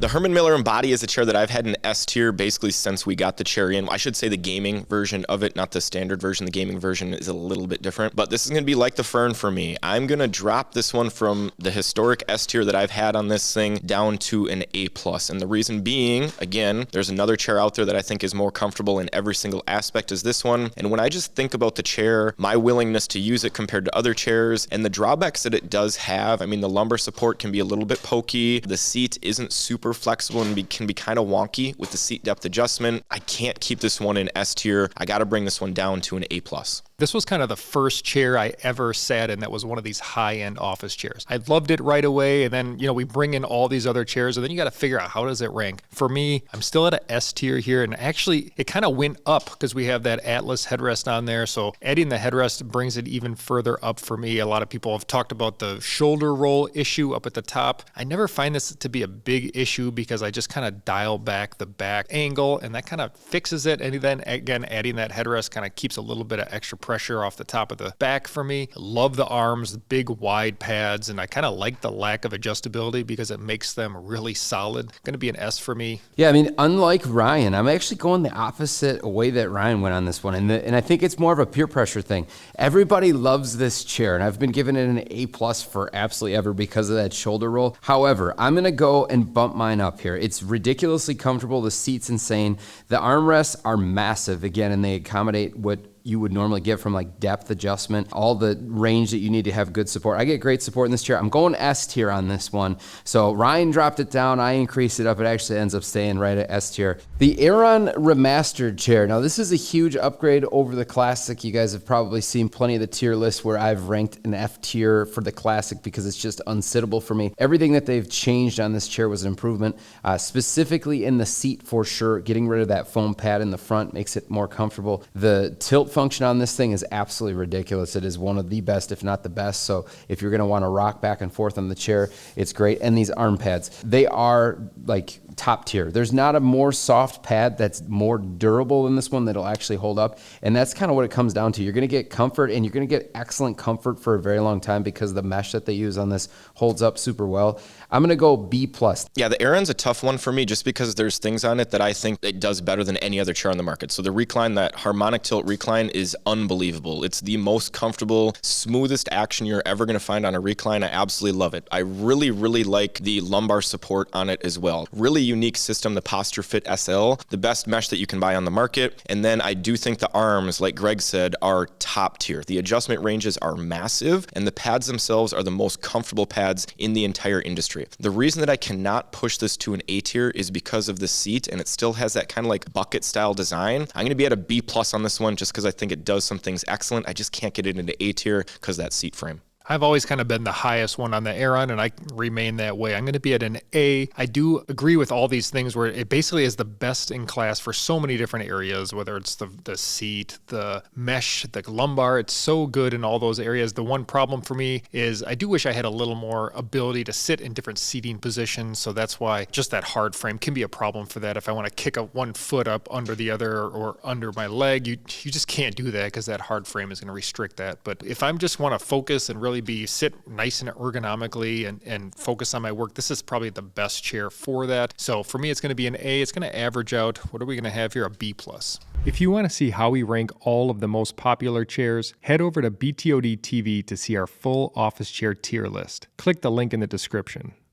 The Herman Miller Embody is a chair that I've had in S tier basically since we got the chair in. I should say the gaming version of it, not the standard version. The gaming version is a little bit different, but this is going to be like the Fern for me. I'm going to drop this one from the historic S tier that I've had on this thing down to an A+. And the reason being, again, there's another chair out there that I think is more comfortable in every single aspect as this one. And when I just think about the chair, my willingness to use it compared to other chairs, and the drawbacks that it does have, I mean, the lumbar support can be a little bit pokey. The seat isn't super flexible and can be kind of wonky with the seat depth adjustment. I can't keep this one in S tier. I got to bring this one down to an A+. This was kind of the first chair I ever sat in that was one of these high-end office chairs. I loved it right away, and then, we bring in all these other chairs, and then you got to figure out how does it rank. For me, I'm still at an S tier here, and actually, it kind of went up because we have that Atlas headrest on there, so adding the headrest brings it even further up for me. A lot of people have talked about the shoulder roll issue up at the top. I never find this to be a big issue because I just kind of dial back the back angle, and that kind of fixes it, and then, again, adding that headrest kind of keeps a little bit of extra pressure off the top of the back for me. I love the arms, the big wide pads, and I kind of like the lack of adjustability because it makes them really solid. Going to be an S for me. Yeah, I mean, unlike Ryan, I'm actually going the opposite way that Ryan went on this one, and I think it's more of a peer pressure thing. Everybody loves this chair, and I've been giving it an A+ for absolutely ever because of that shoulder roll. However, I'm going to go and bump mine up here. It's ridiculously comfortable. The seat's insane. The armrests are massive, again, and they accommodate what you would normally get from like depth adjustment, all the range that you need to have good support. I get great support in this chair. I'm going S tier on this one. So Ryan dropped it down. I increased it up. It actually ends up staying right at S tier. The Aeron Remastered chair. Now this is a huge upgrade over the Classic. You guys have probably seen plenty of the tier lists where I've ranked an F tier for the Classic because it's just unsittable for me. Everything that they've changed on this chair was an improvement, specifically in the seat for sure. Getting rid of that foam pad in the front makes it more comfortable. The tilt function on this thing is absolutely ridiculous. It is one of the best, if not the best. So if you're going to want to rock back and forth on the chair, it's great. And these arm pads, they are like top tier. There's not a more soft pad that's more durable than this one that'll actually hold up. And that's kind of what it comes down to. You're going to get comfort, and you're going to get excellent comfort for a very long time because the mesh that they use on this holds up super well. I'm going to go B+. Yeah, the Aeron's a tough one for me just because there's things on it that I think it does better than any other chair on the market. So the recline, that harmonic tilt recline, is unbelievable. It's the most comfortable, smoothest action you're ever going to find on a recline. I absolutely love it. I really, really like the lumbar support on it as well. Really unique system, the Posture Fit SL, the best mesh that you can buy on the market. And then I do think the arms, like Greg said, are top tier. The adjustment ranges are massive, and the pads themselves are the most comfortable pads in the entire industry. The reason that I cannot push this to an A tier is because of the seat, and it still has that kind of like bucket style design. I'm going to be at a B+ on this one just because I think it does some things excellent. I just can't get it into A tier because of that seat frame. I've always kind of been the highest one on the Aeron, and I remain that way. I'm going to be at an A. I do agree with all these things where it basically is the best in class for so many different areas, whether it's the seat, the mesh, the lumbar. It's so good in all those areas. The one problem for me is I do wish I had a little more ability to sit in different seating positions, so that's why just that hard frame can be a problem for that. If I want to kick one foot up under the other or under my leg, you just can't do that because that hard frame is going to restrict that. But if I just want to focus and really sit nice and ergonomically and focus on my work, this is probably the best chair for that. So for me, it's going to be an A. It's going to average out, what are we going to have here, a B+. If you want to see how we rank all of the most popular chairs, head over to BTODtv to see our full office chair tier list. Click the link in the description.